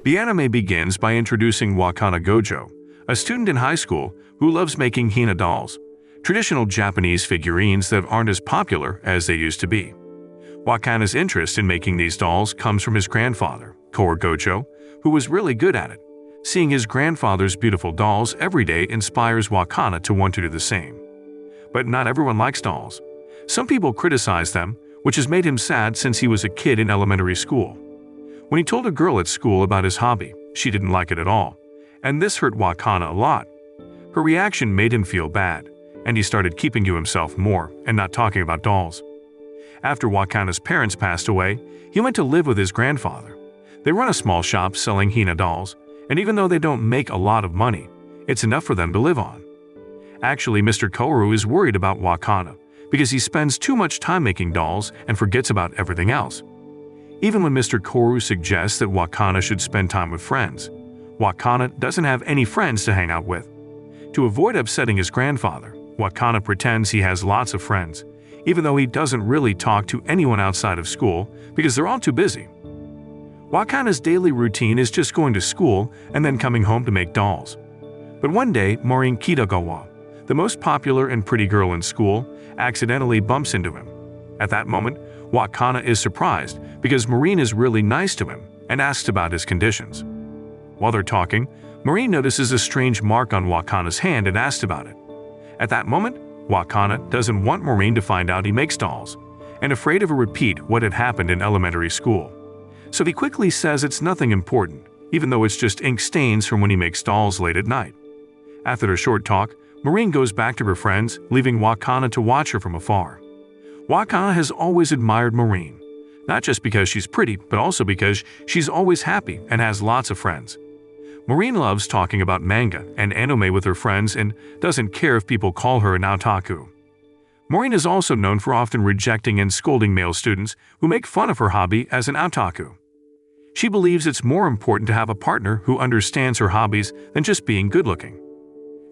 The anime begins by introducing Wakana Gojou, a student in high school who loves making hina dolls, traditional Japanese figurines that aren't as popular as they used to be. Wakana's interest in making these dolls comes from his grandfather, Marin Gojou, who was really good at it. Seeing his grandfather's beautiful dolls every day inspires Wakana to want to do the same. But not everyone likes dolls. Some people criticize them, which has made him sad since he was a kid in elementary school. When he told a girl at school about his hobby, she didn't like it at all, and this hurt Wakana a lot. Her reaction made him feel bad, and he started keeping to himself more and not talking about dolls. After Wakana's parents passed away, he went to live with his grandfather. They run a small shop selling hina dolls, and even though they don't make a lot of money, it's enough for them to live on. Actually, Mr. Koru is worried about Wakana because he spends too much time making dolls and forgets about everything else. Even when Mr. Koru suggests that Wakana should spend time with friends, Wakana doesn't have any friends to hang out with. To avoid upsetting his grandfather, Wakana pretends he has lots of friends, even though he doesn't really talk to anyone outside of school because they're all too busy. Wakana's daily routine is just going to school and then coming home to make dolls. But one day, Marin Kitagawa, the most popular and pretty girl in school, accidentally bumps into him. At that moment, Wakana is surprised because Marin is really nice to him and asks about his conditions. While they're talking, Marin notices a strange mark on Wakana's hand and asks about it. At that moment, Wakana doesn't want Marin to find out he makes dolls, and afraid of a repeat what had happened in elementary school. So he quickly says it's nothing important, even though it's just ink stains from when he makes dolls late at night. After a short talk, Marin goes back to her friends, leaving Wakana to watch her from afar. Wakana has always admired Marin, not just because she's pretty, but also because she's always happy and has lots of friends. Marin loves talking about manga and anime with her friends and doesn't care if people call her an otaku. Marin is also known for often rejecting and scolding male students who make fun of her hobby as an otaku. She believes it's more important to have a partner who understands her hobbies than just being good-looking.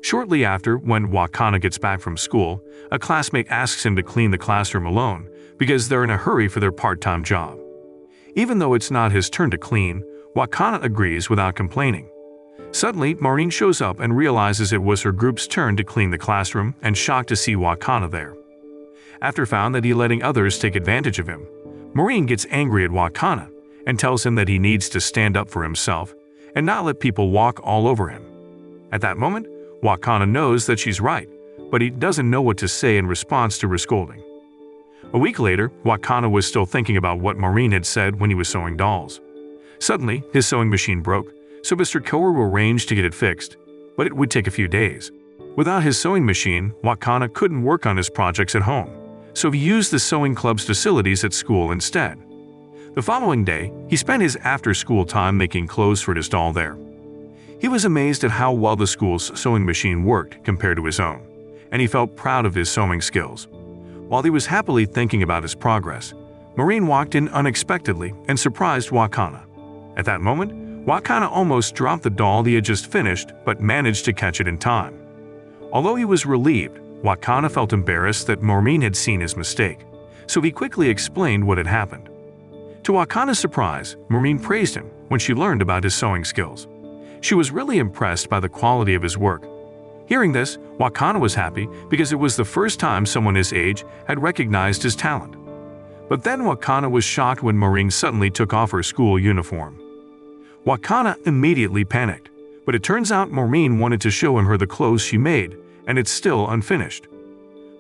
Shortly after, when Wakana gets back from school, a classmate asks him to clean the classroom alone because they're in a hurry for their part-time job. Even though it's not his turn to clean, Wakana agrees without complaining. Suddenly, Marin shows up and realizes it was her group's turn to clean the classroom and shocked to see Wakana there. After found that he's letting others take advantage of him, Marin gets angry at Wakana and tells him that he needs to stand up for himself and not let people walk all over him. At that moment, Wakana knows that she's right, but he doesn't know what to say in response to her scolding. A week later, Wakana was still thinking about what Marin had said when he was sewing dolls. Suddenly, his sewing machine broke, so Mr. Koru arranged to get it fixed, but it would take a few days. Without his sewing machine, Wakana couldn't work on his projects at home, so he used the sewing club's facilities at school instead. The following day, he spent his after-school time making clothes for his doll there. He was amazed at how well the school's sewing machine worked compared to his own, and he felt proud of his sewing skills. While he was happily thinking about his progress, Marin walked in unexpectedly and surprised Wakana. At that moment, Wakana almost dropped the doll he had just finished but managed to catch it in time. Although he was relieved, Wakana felt embarrassed that Marin had seen his mistake, so he quickly explained what had happened. To Wakana's surprise, Marin praised him when she learned about his sewing skills. She was really impressed by the quality of his work. Hearing this, Wakana was happy because it was the first time someone his age had recognized his talent. But then Wakana was shocked when Marin suddenly took off her school uniform. Wakana immediately panicked, but it turns out Marin wanted to show him the clothes she made, and it's still unfinished.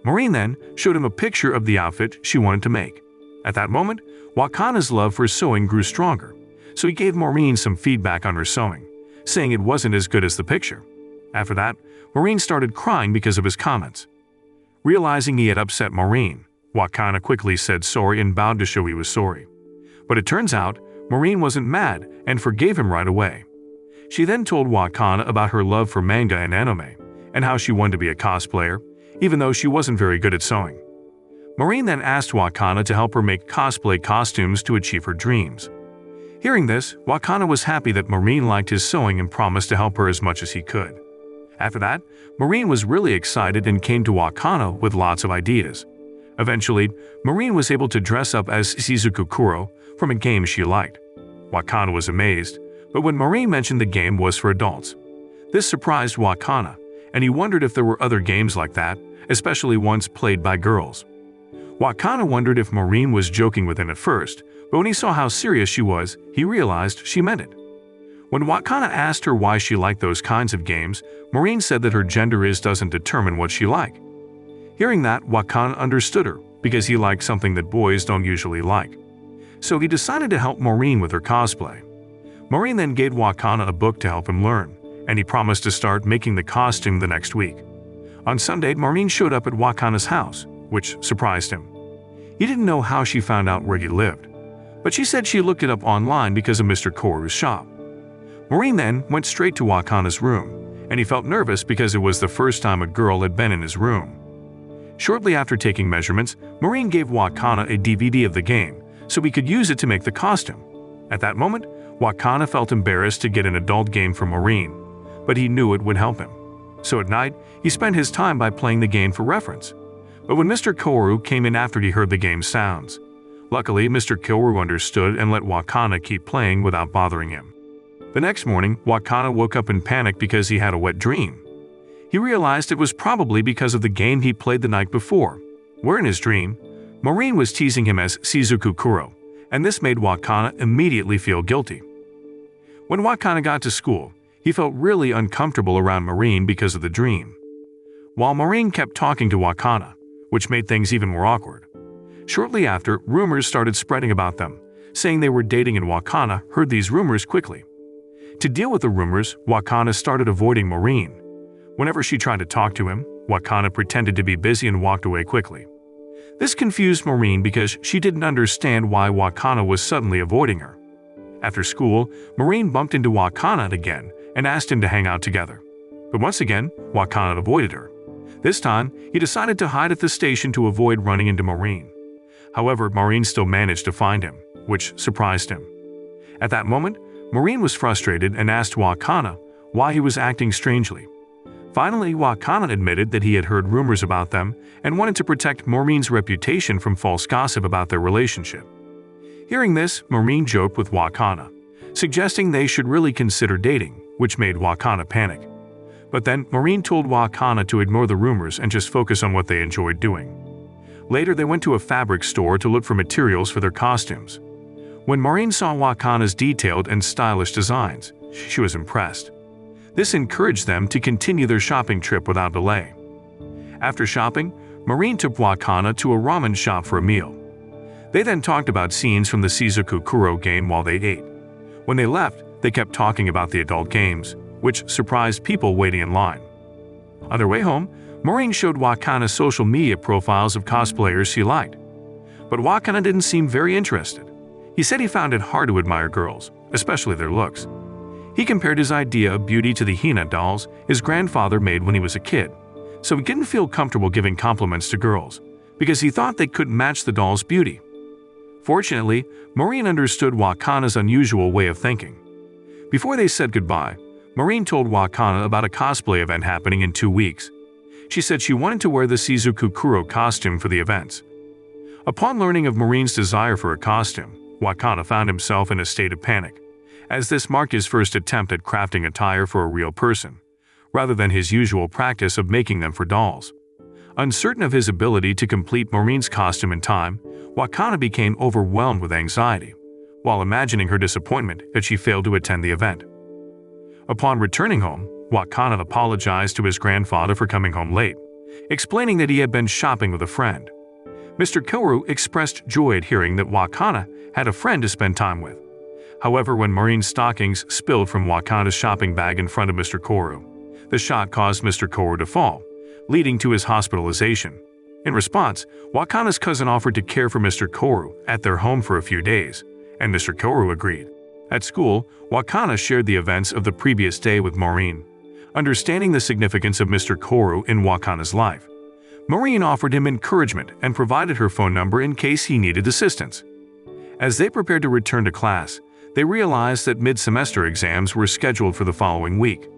Marin then showed him a picture of the outfit she wanted to make. At that moment, Wakana's love for sewing grew stronger, so he gave Marin some feedback on her sewing, saying it wasn't as good as the picture. After that, Marin started crying because of his comments. Realizing he had upset Marin, Wakana quickly said sorry and bowed to show he was sorry. But it turns out, Marin wasn't mad and forgave him right away. She then told Wakana about her love for manga and anime, and how she wanted to be a cosplayer, even though she wasn't very good at sewing. Marin then asked Wakana to help her make cosplay costumes to achieve her dreams. Hearing this, Wakana was happy that Marin liked his sewing and promised to help her as much as he could. After that, Marin was really excited and came to Wakana with lots of ideas. Eventually, Marin was able to dress up as Shizuku Kuro from a game she liked. Wakana was amazed, But when Marin mentioned the game was for adults, this surprised Wakana, and he wondered if there were other games like that, especially ones played by girls. Wakana wondered if Marin was joking with him at first, but when he saw how serious she was, he realized she meant it. When Wakana asked her why she liked those kinds of games, Marin said that her gender doesn't determine what she likes. Hearing that, Wakana understood her, because he liked something that boys don't usually like. So he decided to help Marin with her cosplay. Marin then gave Wakana a book to help him learn, and he promised to start making the costume the next week. On Sunday, Marin showed up at Wakana's house, which surprised him. He didn't know how she found out where he lived, but she said she looked it up online because of Mr. Koru's shop. Marin then went straight to Wakana's room, and he felt nervous because it was the first time a girl had been in his room. Shortly after taking measurements, Marin gave Wakana a DVD of the game so he could use it to make the costume. At that moment, Wakana felt embarrassed to get an adult game for Marin, but he knew it would help him. So at night, he spent his time by playing the game for reference. But when Mr. Koru came in after he heard the game's sounds, luckily Mr. Koru understood and let Wakana keep playing without bothering him. The next morning, Wakana woke up in panic because he had a wet dream. He realized it was probably because of the game he played the night before, where in his dream, Marin was teasing him as Shizuku Kuro, and this made Wakana immediately feel guilty. When Wakana got to school, he felt really uncomfortable around Marin because of the dream. While Marin kept talking to Wakana, which made things even more awkward. Shortly after, rumors started spreading about them, saying they were dating, and Wakana heard these rumors quickly. To deal with the rumors, Wakana started avoiding Marin. Whenever she tried to talk to him, Wakana pretended to be busy and walked away quickly. This confused Marin because she didn't understand why Wakana was suddenly avoiding her. After school, Marin bumped into Wakana again and asked him to hang out together. But once again, Wakana avoided her. This time, he decided to hide at the station to avoid running into Marin. However, Marin still managed to find him, which surprised him. At that moment, Marin was frustrated and asked Wakana why he was acting strangely. Finally, Wakana admitted that he had heard rumors about them and wanted to protect Marin's reputation from false gossip about their relationship. Hearing this, Marin joked with Wakana, suggesting they should really consider dating, which made Wakana panic. But then Marin told Wakana to ignore the rumors and just focus on what they enjoyed doing. Later, they went to a fabric store to look for materials for their costumes. When Marin saw Wakana's detailed and stylish designs, she was impressed. This encouraged them to continue their shopping trip without delay. After shopping, Marin took Wakana to a ramen shop for a meal. They then talked about scenes from the Shizuku Kuro game while they ate. When they left, they kept talking about the adult games, which surprised people waiting in line. On their way home, Marin showed Wakana social media profiles of cosplayers she liked. But Wakana didn't seem very interested. He said he found it hard to admire girls, especially their looks. He compared his idea of beauty to the Hina dolls his grandfather made when he was a kid, so he didn't feel comfortable giving compliments to girls, because he thought they couldn't match the doll's beauty. Fortunately, Marin understood Wakana's unusual way of thinking. Before they said goodbye, Marin told Wakana about a cosplay event happening in 2 weeks. She said she wanted to wear the Shizuku Kuro costume for the events. Upon learning of Marin's desire for a costume, Wakana found himself in a state of panic, as this marked his first attempt at crafting attire for a real person, rather than his usual practice of making them for dolls. Uncertain of his ability to complete Marin's costume in time, Wakana became overwhelmed with anxiety, while imagining her disappointment that she failed to attend the event. Upon returning home, Wakana apologized to his grandfather for coming home late, explaining that he had been shopping with a friend. Mr. Koru expressed joy at hearing that Wakana had a friend to spend time with. However, when Marin's stockings spilled from Wakana's shopping bag in front of Mr. Koru, the shot caused Mr. Koru to fall, leading to his hospitalization. In response, Wakana's cousin offered to care for Mr. Koru at their home for a few days, and Mr. Koru agreed. At school, Wakana shared the events of the previous day with Marin. Understanding the significance of Mr. Koru in Wakana's life, Marin offered him encouragement and provided her phone number in case he needed assistance. As they prepared to return to class, they realized that mid-semester exams were scheduled for the following week.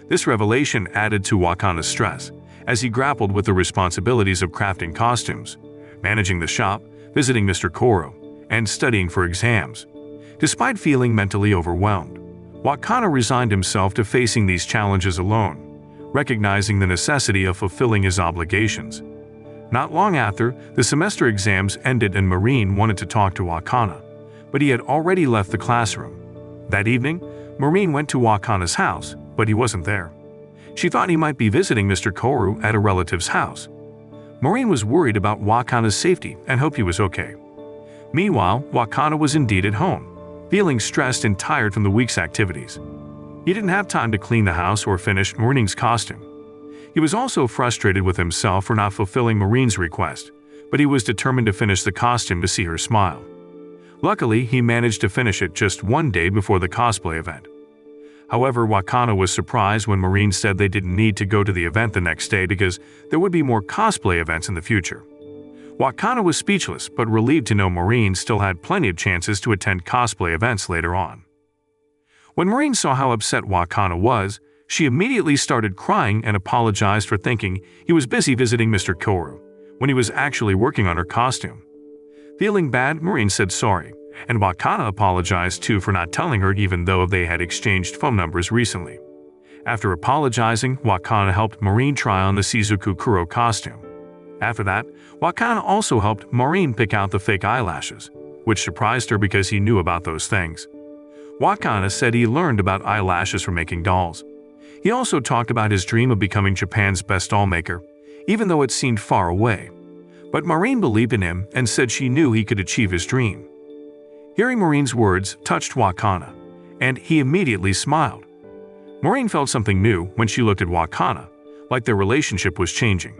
This revelation added to Wakana's stress, as he grappled with the responsibilities of crafting costumes, managing the shop, visiting Mr. Koru, and studying for exams. Despite feeling mentally overwhelmed, Wakana resigned himself to facing these challenges alone, recognizing the necessity of fulfilling his obligations. Not long after, the semester exams ended and Marin wanted to talk to Wakana, but he had already left the classroom. That evening, Marin went to Wakana's house, but he wasn't there. She thought he might be visiting Mr. Koru at a relative's house. Marin was worried about Wakana's safety and hoped he was okay. Meanwhile, Wakana was indeed at home, feeling stressed and tired from the week's activities. He didn't have time to clean the house or finish Marin's costume. He was also frustrated with himself for not fulfilling Marin's request, but he was determined to finish the costume to see her smile. Luckily, he managed to finish it just one day before the cosplay event. However, Wakana was surprised when Marin said they didn't need to go to the event the next day because there would be more cosplay events in the future. Wakana was speechless but relieved to know Marin still had plenty of chances to attend cosplay events later on. When Marin saw how upset Wakana was, she immediately started crying and apologized for thinking he was busy visiting Mr. Koru, when he was actually working on her costume. Feeling bad, Marin said sorry, and Wakana apologized too for not telling her even though they had exchanged phone numbers recently. After apologizing, Wakana helped Marin try on the Shizuku Kuro costume. After that, Wakana also helped Marin pick out the fake eyelashes, which surprised her because he knew about those things. Wakana said he learned about eyelashes from making dolls. He also talked about his dream of becoming Japan's best doll maker, even though it seemed far away. But Marin believed in him and said she knew he could achieve his dream. Hearing Marin's words touched Wakana, and he immediately smiled. Marin felt something new when she looked at Wakana, like their relationship was changing,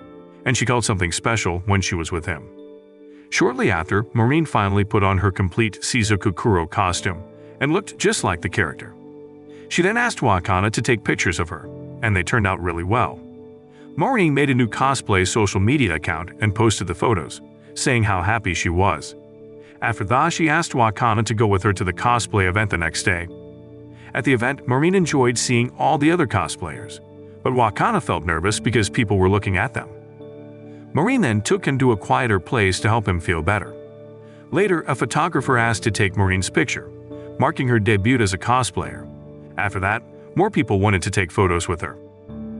and she felt something special when she was with him. Shortly after, Marin finally put on her complete Shizuku Kuro costume and looked just like the character. She then asked Wakana to take pictures of her, and they turned out really well. Marin made a new cosplay social media account and posted the photos, saying how happy she was. After that, she asked Wakana to go with her to the cosplay event the next day. At the event, Marin enjoyed seeing all the other cosplayers, but Wakana felt nervous because people were looking at them. Marin then took him to a quieter place to help him feel better. Later, a photographer asked to take Marin's picture, marking her debut as a cosplayer. After that, more people wanted to take photos with her.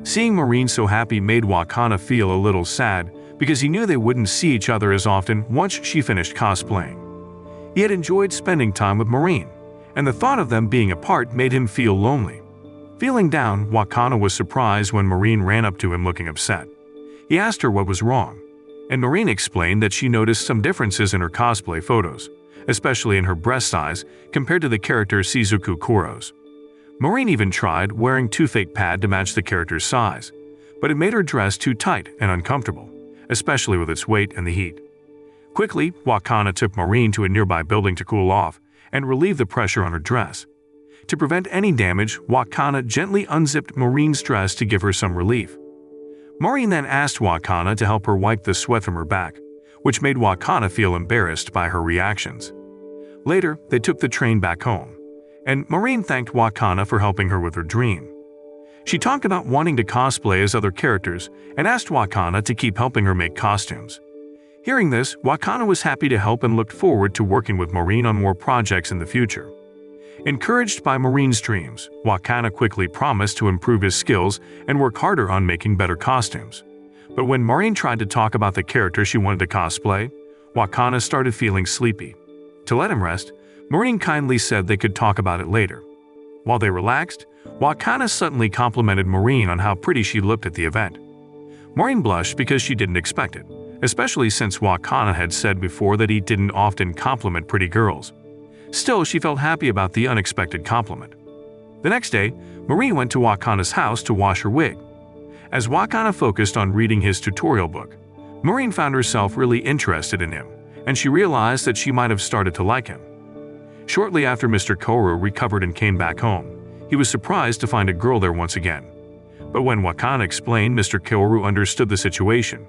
Seeing Marin so happy made Wakana feel a little sad because he knew they wouldn't see each other as often once she finished cosplaying. He had enjoyed spending time with Marin, and the thought of them being apart made him feel lonely. Feeling down, Wakana was surprised when Marin ran up to him looking upset. He asked her what was wrong, and Marin explained that she noticed some differences in her cosplay photos, especially in her breast size compared to the character Shizuku Kuro's. Marin even tried wearing two fake pads to match the character's size, but it made her dress too tight and uncomfortable, especially with its weight and the heat. Quickly, Wakana took Marin to a nearby building to cool off and relieve the pressure on her dress. To prevent any damage, Wakana gently unzipped Marin's dress to give her some relief. Marin then asked Wakana to help her wipe the sweat from her back, which made Wakana feel embarrassed by her reactions. Later, they took the train back home, and Marin thanked Wakana for helping her with her dream. She talked about wanting to cosplay as other characters and asked Wakana to keep helping her make costumes. Hearing this, Wakana was happy to help and looked forward to working with Marin on more projects in the future. Encouraged by Marin's dreams, Wakana quickly promised to improve his skills and work harder on making better costumes. But when Marin tried to talk about the character she wanted to cosplay, Wakana started feeling sleepy. To let him rest, Marin kindly said they could talk about it later. While they relaxed, Wakana suddenly complimented Marin on how pretty she looked at the event. Marin blushed because she didn't expect it, especially since Wakana had said before that he didn't often compliment pretty girls. Still, she felt happy about the unexpected compliment. The next day, Marin went to Wakana's house to wash her wig. As Wakana focused on reading his tutorial book, Marin found herself really interested in him, and she realized that she might have started to like him. Shortly after Mr. Koru recovered and came back home, he was surprised to find a girl there once again. But when Wakana explained, Mr. Koru understood the situation.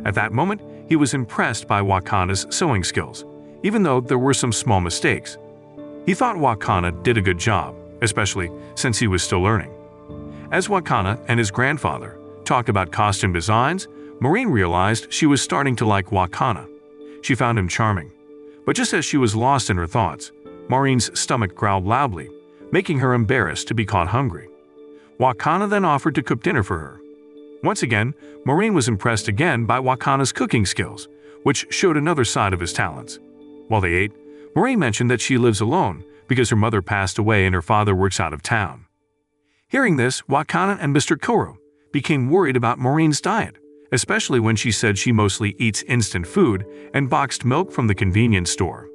At that moment, he was impressed by Wakana's sewing skills, even though there were some small mistakes. He thought Wakana did a good job, especially since he was still learning. As Wakana and his grandfather talked about costume designs, Marin realized she was starting to like Wakana. She found him charming. But just as she was lost in her thoughts, Marin's stomach growled loudly, making her embarrassed to be caught hungry. Wakana then offered to cook dinner for her. Once again, Marin was impressed again by Wakana's cooking skills, which showed another side of his talents. While they ate, Marin mentioned that she lives alone because her mother passed away and her father works out of town. Hearing this, Wakana and Mr. Koro became worried about Marin's diet, especially when she said she mostly eats instant food and boxed milk from the convenience store.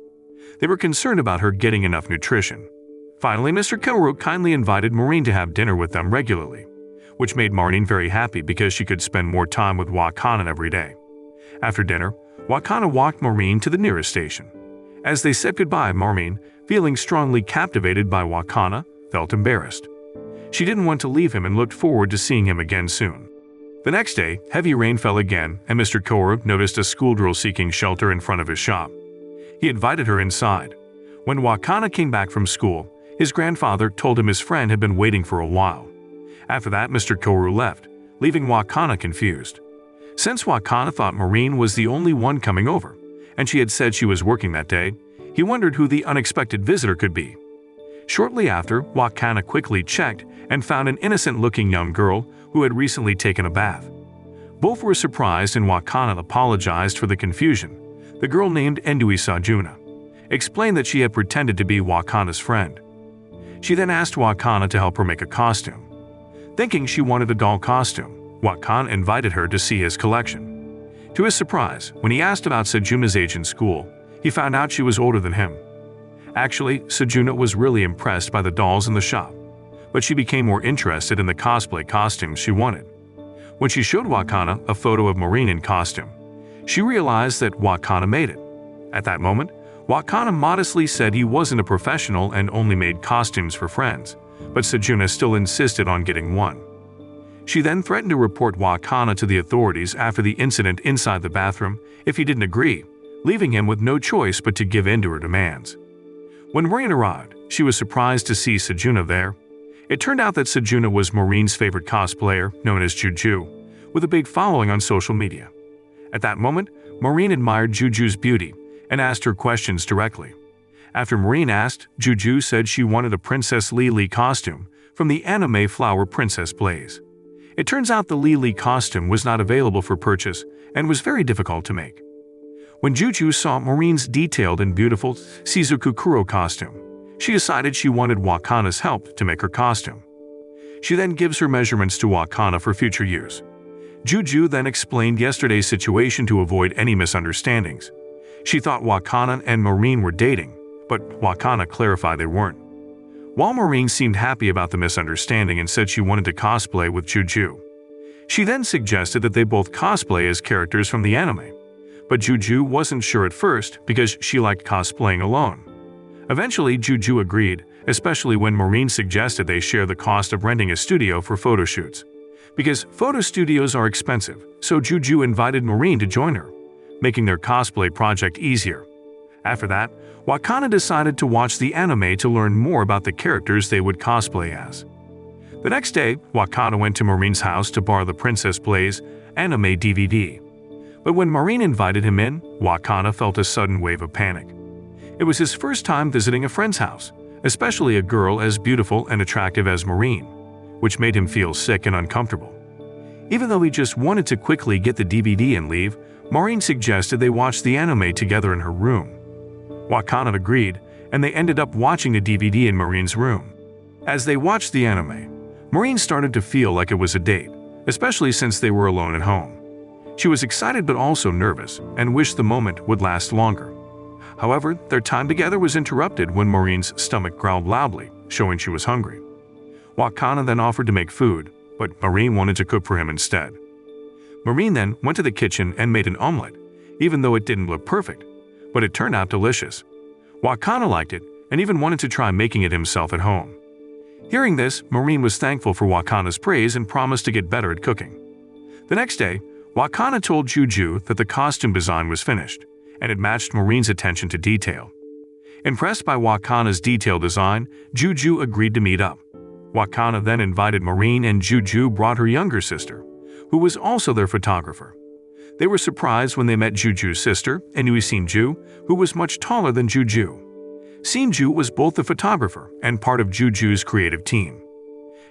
They were concerned about her getting enough nutrition. Finally, Mr. Koro kindly invited Marin to have dinner with them regularly, which made Marin very happy because she could spend more time with Wakana every day. After dinner, Wakana walked Marin to the nearest station. As they said goodbye, Marin, feeling strongly captivated by Wakana, felt embarrassed. She didn't want to leave him and looked forward to seeing him again soon. The next day, heavy rain fell again, and Mr. Koro noticed a schoolgirl seeking shelter in front of his shop. He invited her inside. When Wakana came back from school, his grandfather told him his friend had been waiting for a while. After that, Mr. Koro left, leaving Wakana confused. Since Wakana thought Marin was the only one coming over, and she had said she was working that day, he wondered who the unexpected visitor could be. Shortly after, Wakana quickly checked and found an innocent-looking young girl who had recently taken a bath. Both were surprised and Wakana apologized for the confusion. The girl named Endui Sajuna explained that she had pretended to be Wakana's friend. She then asked Wakana to help her make a costume. Thinking she wanted a doll costume, Wakana invited her to see his collection. To his surprise, when he asked about Sajuna's age in school, he found out she was older than him. Actually, Sajuna was really impressed by the dolls in the shop, but she became more interested in the cosplay costumes she wanted. When she showed Wakana a photo of Marin in costume, she realized that Wakana made it. At that moment, Wakana modestly said he wasn't a professional and only made costumes for friends, but Sajuna still insisted on getting one. She then threatened to report Wakana to the authorities after the incident inside the bathroom if he didn't agree, leaving him with no choice but to give in to her demands. When Marin arrived, she was surprised to see Sajuna there. It turned out that Sajuna was Marin's favorite cosplayer, known as Juju, with a big following on social media. At that moment, Marin admired Juju's beauty and asked her questions directly. After Marin asked, Juju said she wanted a Princess Lily costume from the anime flower Princess Blaze. It turns out the Lily costume was not available for purchase and was very difficult to make. When Juju saw Marin's detailed and beautiful Shizuku Kuro costume, she decided she wanted Wakana's help to make her costume. She then gives her measurements to Wakana for future use. Juju then explained yesterday's situation to avoid any misunderstandings. She thought Wakana and Marin were dating, but Wakana clarified they weren't. While Marin seemed happy about the misunderstanding and said she wanted to cosplay with Juju, she then suggested that they both cosplay as characters from the anime. But Juju wasn't sure at first because she liked cosplaying alone. Eventually, Juju agreed, especially when Marin suggested they share the cost of renting a studio for photo shoots. Because photo studios are expensive, so Juju invited Marin to join her, making their cosplay project easier. After that, Wakana decided to watch the anime to learn more about the characters they would cosplay as. The next day, Wakana went to Marin's house to borrow the Princess Blaze anime DVD. But when Marin invited him in, Wakana felt a sudden wave of panic. It was his first time visiting a friend's house, especially a girl as beautiful and attractive as Marin, which made him feel sick and uncomfortable. Even though he just wanted to quickly get the DVD and leave, Marin suggested they watch the anime together in her room. Wakana agreed, and they ended up watching the DVD in Marin's room. As they watched the anime, Marin started to feel like it was a date, especially since they were alone at home. She was excited but also nervous and wished the moment would last longer. However, their time together was interrupted when Marin's stomach growled loudly, showing she was hungry. Wakana then offered to make food, but Marin wanted to cook for him instead. Marin then went to the kitchen and made an omelette, even though it didn't look perfect, but it turned out delicious. Wakana liked it and even wanted to try making it himself at home. Hearing this, Marin was thankful for Wakana's praise and promised to get better at cooking. The next day, Wakana told Juju that the costume design was finished, and it matched Marin's attention to detail. Impressed by Wakana's detailed design, Juju agreed to meet up. Wakana then invited Marin and Juju brought her younger sister, who was also their photographer. They were surprised when they met Juju's sister, Inui Ju, who was much taller than Juju. Sinju was both a photographer and part of Juju's creative team.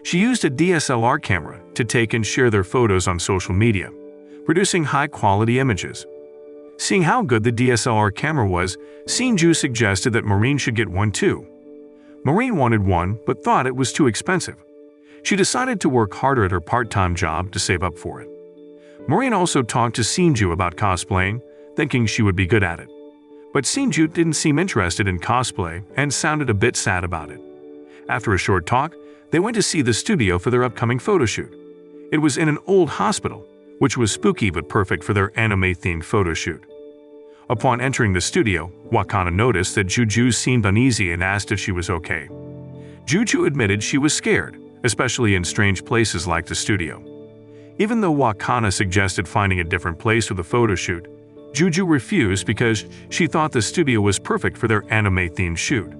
She used a DSLR camera to take and share their photos on social media, producing high-quality images. Seeing how good the DSLR camera was, Sinju suggested that Marin should get one too. Marin wanted one but thought it was too expensive. She decided to work harder at her part-time job to save up for it. Marin also talked to Sinju about cosplaying, thinking she would be good at it. But Sinju didn't seem interested in cosplay and sounded a bit sad about it. After a short talk, they went to see the studio for their upcoming photo shoot. It was in an old hospital, which was spooky but perfect for their anime-themed photo shoot. Upon entering the studio, Wakana noticed that Juju seemed uneasy and asked if she was okay. Juju admitted she was scared, especially in strange places like the studio. Even though Wakana suggested finding a different place for the photo shoot, Juju refused because she thought the studio was perfect for their anime-themed shoot.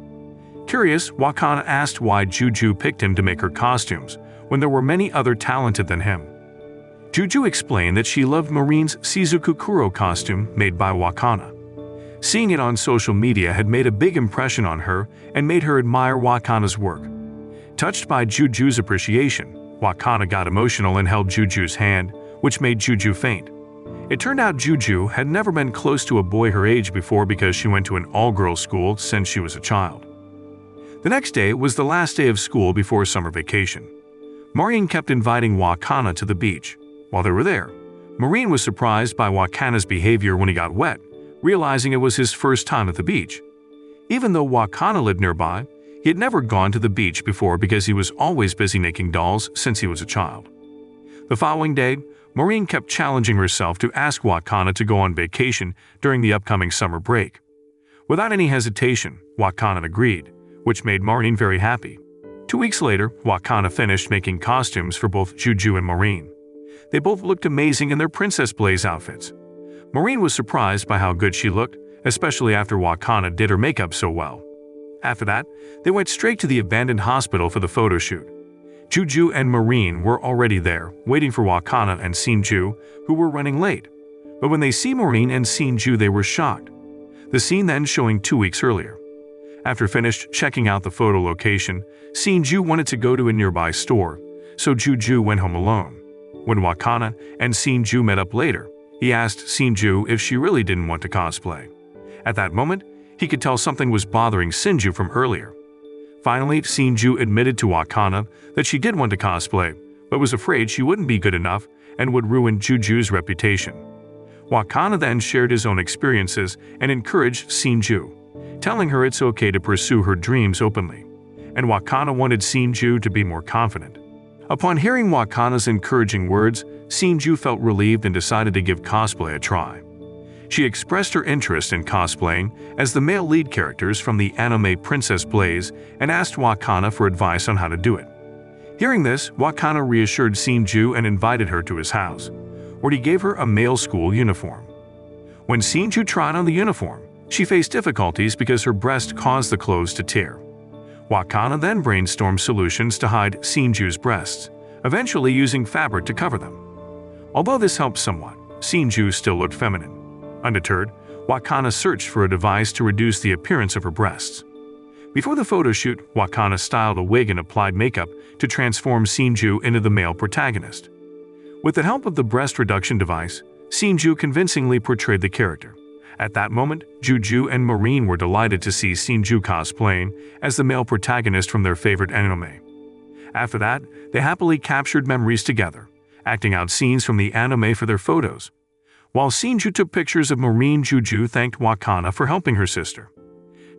Curious, Wakana asked why Juju picked him to make her costumes when there were many other talented than him. Juju explained that she loved Marin's Shizuku Kuro costume made by Wakana. Seeing it on social media had made a big impression on her and made her admire Wakana's work. Touched by Juju's appreciation, Wakana got emotional and held Juju's hand, which made Juju faint. It turned out Juju had never been close to a boy her age before because she went to an all-girls school since she was a child. The next day was the last day of school before summer vacation. Marin kept inviting Wakana to the beach. While they were there, Marin was surprised by Wakana's behavior when he got wet, realizing it was his first time at the beach. Even though Wakana lived nearby, he had never gone to the beach before because he was always busy making dolls since he was a child. The following day, Marin kept challenging herself to ask Wakana to go on vacation during the upcoming summer break. Without any hesitation, Wakana agreed, which made Marin very happy. 2 weeks later, Wakana finished making costumes for both Juju and Marin. They both looked amazing in their Princess Blaze outfits. Marin was surprised by how good she looked, especially after Wakana did her makeup so well. After that, they went straight to the abandoned hospital for the photo shoot. Juju and Marin were already there, waiting for Wakana and Sinju, who were running late. But when they see Marin and Sinju, they were shocked. The scene then showing 2 weeks earlier. After finished checking out the photo location, Sinju wanted to go to a nearby store, so Juju went home alone. When Wakana and Sinju met up later, he asked Sinju if she really didn't want to cosplay. At that moment, he could tell something was bothering Sinju from earlier. Finally, Sinju admitted to Wakana that she did want to cosplay, but was afraid she wouldn't be good enough and would ruin Juju's reputation. Wakana then shared his own experiences and encouraged Sinju, telling her it's okay to pursue her dreams openly, and Wakana wanted Sinju to be more confident. Upon hearing Wakana's encouraging words, Sinju felt relieved and decided to give cosplay a try. She expressed her interest in cosplaying as the male lead characters from the anime Princess Blaze and asked Wakana for advice on how to do it. Hearing this, Wakana reassured Sinju and invited her to his house, where he gave her a male school uniform. When Sinju tried on the uniform, she faced difficulties because her breast caused the clothes to tear. Wakana then brainstormed solutions to hide Sinju's breasts, eventually using fabric to cover them. Although this helped somewhat, Sinju still looked feminine. Undeterred, Wakana searched for a device to reduce the appearance of her breasts. Before the photo shoot, Wakana styled a wig and applied makeup to transform Sinju into the male protagonist. With the help of the breast reduction device, Sinju convincingly portrayed the character. At that moment, Juju and Marin were delighted to see Sinju cosplaying as the male protagonist from their favorite anime. After that, they happily captured memories together, acting out scenes from the anime for their photos. While Sinju took pictures of Marin, Juju thanked Wakana for helping her sister.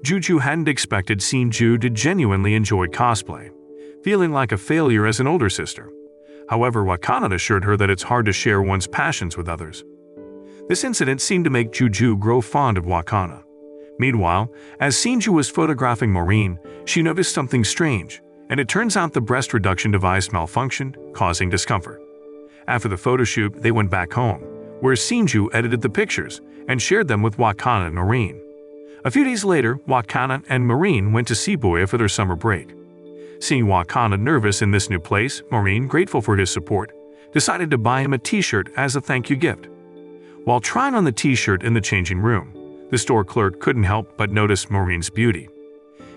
Juju hadn't expected Sinju to genuinely enjoy cosplay, feeling like a failure as an older sister. However, Wakana assured her that it's hard to share one's passions with others. This incident seemed to make Juju grow fond of Wakana. Meanwhile, as Sinju was photographing Marin, she noticed something strange, and it turns out the breast reduction device malfunctioned, causing discomfort. After the photo shoot, they went back home, where Sinju edited the pictures and shared them with Wakana and Marin. A few days later, Wakana and Marin went to Shibuya for their summer break. Seeing Wakana nervous in this new place, Marin, grateful for his support, decided to buy him a t-shirt as a thank you gift. While trying on the t-shirt in the changing room, the store clerk couldn't help but notice Marin's beauty.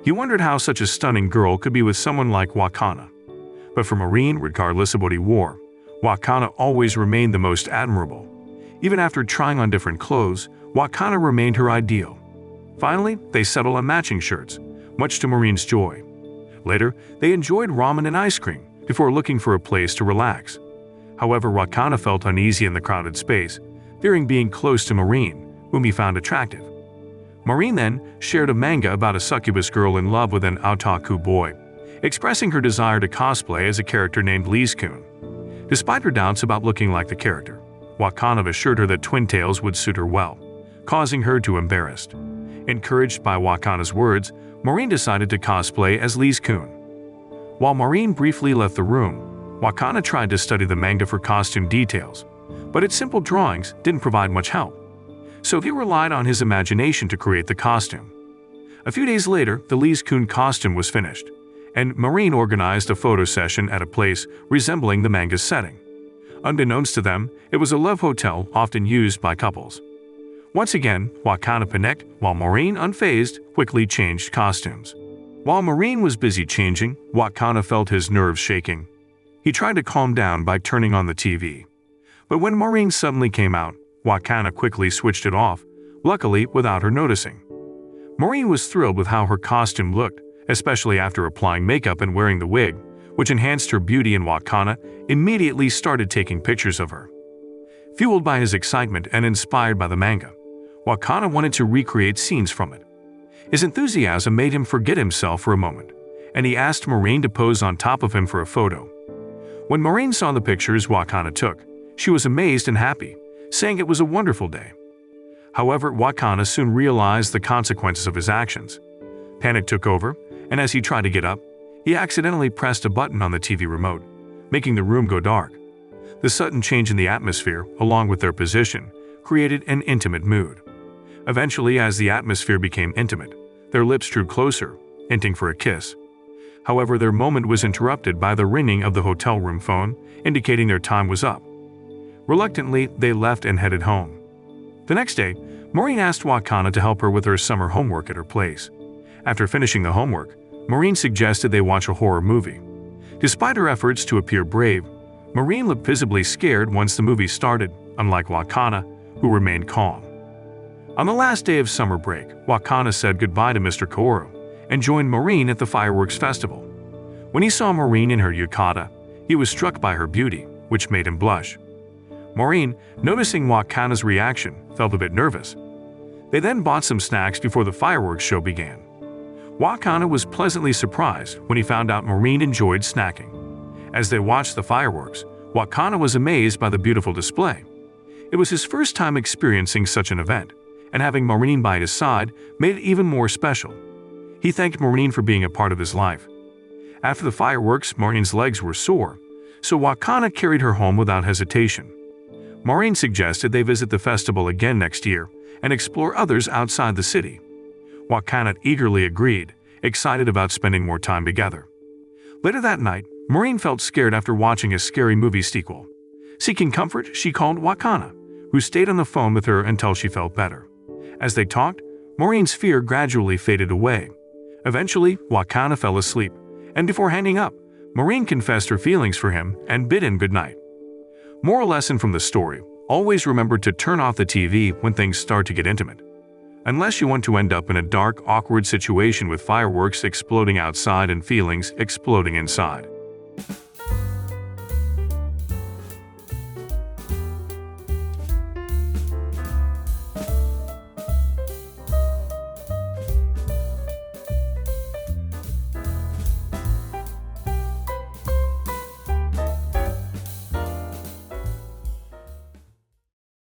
He wondered how such a stunning girl could be with someone like Wakana. But for Marin, regardless of what he wore, Wakana always remained the most admirable. Even after trying on different clothes, Wakana remained her ideal. Finally, they settled on matching shirts, much to Marin's joy. Later, they enjoyed ramen and ice cream before looking for a place to relax. However, Wakana felt uneasy in the crowded space, fearing being close to Marin, whom he found attractive. Marin then shared a manga about a succubus girl in love with an otaku boy, expressing her desire to cosplay as a character named Lise-kun. Despite her doubts about looking like the character, Wakana assured her that twin tails would suit her well, causing her to embarrassed. Encouraged by Wakana's words, Marin decided to cosplay as Lise-kun. While Marin briefly left the room, Wakana tried to study the manga for costume details, but its simple drawings didn't provide much help. So he relied on his imagination to create the costume. A few days later, the Lise-kun costume was finished, and Marin organized a photo session at a place resembling the manga's setting. Unbeknownst to them, it was a love hotel often used by couples. Once again, Wakana panicked, while Marin, unfazed, quickly changed costumes. While Marin was busy changing, Wakana felt his nerves shaking. He tried to calm down by turning on the TV. But when Marin suddenly came out, Wakana quickly switched it off, luckily without her noticing. Marin was thrilled with how her costume looked, especially after applying makeup and wearing the wig, which enhanced her beauty, and Wakana immediately started taking pictures of her. Fueled by his excitement and inspired by the manga, Wakana wanted to recreate scenes from it. His enthusiasm made him forget himself for a moment, and he asked Marin to pose on top of him for a photo. When Marin saw the pictures Wakana took, she was amazed and happy, saying it was a wonderful day. However, Wakana soon realized the consequences of his actions. Panic took over, and as he tried to get up, he accidentally pressed a button on the TV remote, making the room go dark. The sudden change in the atmosphere, along with their position, created an intimate mood. Eventually, as the atmosphere became intimate, their lips drew closer, hinting for a kiss. However, their moment was interrupted by the ringing of the hotel room phone, indicating their time was up. Reluctantly, they left and headed home. The next day, Maureen asked Wakana to help her with her summer homework at her place. After finishing the homework, Maureen suggested they watch a horror movie. Despite her efforts to appear brave, Maureen looked visibly scared once the movie started, unlike Wakana, who remained calm. On the last day of summer break, Wakana said goodbye to Mr. Kaoru and joined Maureen at the fireworks festival. When he saw Maureen in her yukata, he was struck by her beauty, which made him blush. Maureen, noticing Wakana's reaction, felt a bit nervous. They then bought some snacks before the fireworks show began. Wakana was pleasantly surprised when he found out Maureen enjoyed snacking. As they watched the fireworks, Wakana was amazed by the beautiful display. It was his first time experiencing such an event, and having Maureen by his side made it even more special. He thanked Maureen for being a part of his life. After the fireworks, Maureen's legs were sore, so Wakana carried her home without hesitation. Maureen suggested they visit the festival again next year and explore others outside the city. Wakana eagerly agreed, excited about spending more time together. Later that night, Maureen felt scared after watching a scary movie sequel. Seeking comfort, she called Wakana, who stayed on the phone with her until she felt better. As they talked, Maureen's fear gradually faded away. Eventually, Wakana fell asleep, and before hanging up, Maureen confessed her feelings for him and bid him goodnight. Moral lesson from the story: always remember to turn off the TV when things start to get intimate. Unless you want to end up in a dark, awkward situation with fireworks exploding outside and feelings exploding inside.